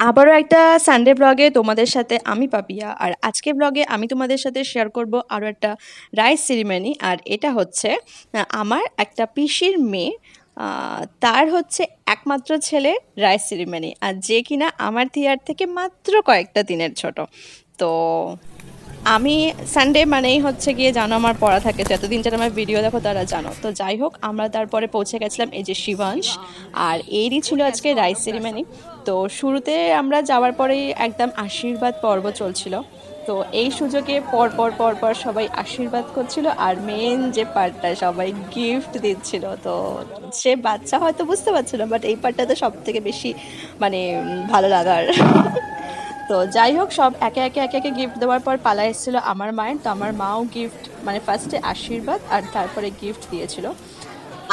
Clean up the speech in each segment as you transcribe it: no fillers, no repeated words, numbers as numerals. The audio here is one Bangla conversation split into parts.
আবারও একটা সানডে ব্লগে তোমাদের সাথে আমি পাপিয়া। আর আজকে ব্লগে আমি তোমাদের সাথে শেয়ার করব আরও একটা রাইস সেরিমনি। আর এটা হচ্ছে আমার একটা পিসির মেয়ে, তার হচ্ছে একমাত্র ছেলে রাইস সেরিমনি, আর যে কিনা আমার থিয়ার থেকে মাত্র কয়েকটা দিনের ছোট। তো আমি সানডে মানেই হচ্ছে গিয়ে জানো আমার পড়া থাকে, যতদিন যারা আমার ভিডিও দেখো তারা জানো। তো যাই হোক, আমরা তারপরে পৌঁছে গেছিলাম এই যে শিবাংশ, আর এরই ছিল আজকে রাইস সেরিমনি। তো শুরুতে আমরা যাওয়ার পরেই একদম আশীর্বাদ পর্ব চলছিল। তো এই সুযোগে পর পর পর পর সবাই আশীর্বাদ করছিল, আর মেন যে পার্টটা সবাই গিফট দিচ্ছিল। তো সে বাচ্চা হয়তো বুঝতে পারছিল, বাট এই পার্টটা তো সব থেকে বেশি মানে ভালো লাগার। তো যাই হোক, সব একে একে একে একে গিফট দেওয়ার পর পালা এসেছিলো আমার মায়ের। তো আমার মাও গিফট মানে ফার্স্টে আশীর্বাদ আর তারপরে গিফট দিয়েছিল।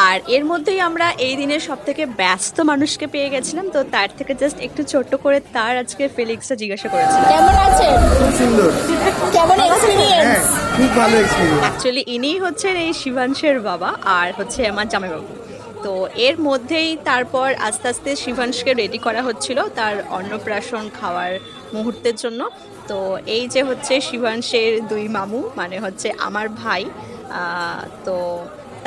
আর এর মধ্যেই আমরা এই দিনের সব থেকে ব্যস্ত মানুষকে পেয়ে গেছিলাম। তো তার থেকে জাস্ট একটু ছোট্ট করে তার আজকে ফিলিংসটা জিজ্ঞাসা করেছিলাম। কেমন আছেন? খুব সুন্দর। কেমন এক্সপিরিয়েন্স? খুব ভালো এক্সপিরিয়েন্স। অ্যাকচুয়ালি ইনিই হচ্ছেন এই শিবাংশের বাবা, আর হচ্ছে আমার জামাইবাবু। তো এর মধ্যেই তারপর আস্তে আস্তে শিবাংশকে রেডি করা হচ্ছিল তার অন্নপ্রাশন খাওয়ার মুহূর্তের জন্য। তো এই যে হচ্ছে শিবাংশের দুই মামু, মানে হচ্ছে আমার ভাই। তো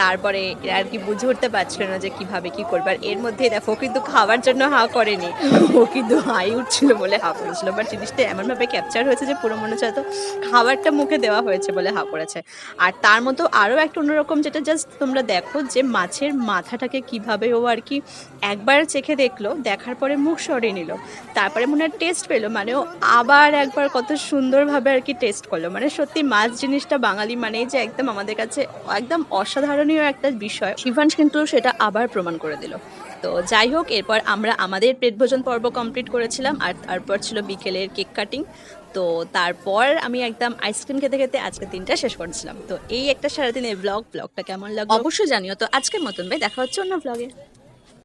তারপরে এরা আর কি বুঝে উঠতে পারছিল না যে কিভাবে কি করবে। আর এর মধ্যে দেখো, কিন্তু খাওয়ার জন্য হা করেনি, ও কিন্তু হাই উঠছিল বলে হা করেছিল। বাট জিনিসটা এমনভাবে ক্যাপচার হয়েছে যে পুরো মনে হচ্ছে হয়তো খাবারটা মুখে দেওয়া হয়েছে বলে হা করেছে। আর তার মতো আরও একটা অন্যরকম, যেটা জাস্ট তোমরা দেখো যে মাছের মাথাটাকে কিভাবে ও আর কি একবার চেখে দেখলো, দেখার পরে মুখ সরিয়ে নিল, তারপরে মনে হয় টেস্ট পেলো, মানে ও আবার একবার কত সুন্দরভাবে আর কি টেস্ট করলো। মানে সত্যি মাছ জিনিসটা বাঙালি মানেই যে একদম আমাদের কাছে একদম অসাধারণীয় একটা বিষয়। শিবাংশ কিন্তু সেটা আবার প্রমাণ করে দিল। তো যাই হোক, এরপর আমরা আমাদের পেট ভোজন পর্ব কমপ্লিট করেছিলাম, আর তারপর ছিল বিকেলের কেক কাটিং। তো তারপর আমি একদম আইসক্রিম খেতে খেতে আজকে দিনটা শেষ করেছিলাম। তো এই একটা সারাদিনের ব্লগটা কেমন লাগলো অবশ্যই জানিও। তো আজকের মতন ভাই, দেখা হচ্ছে অন্য ব্লগে।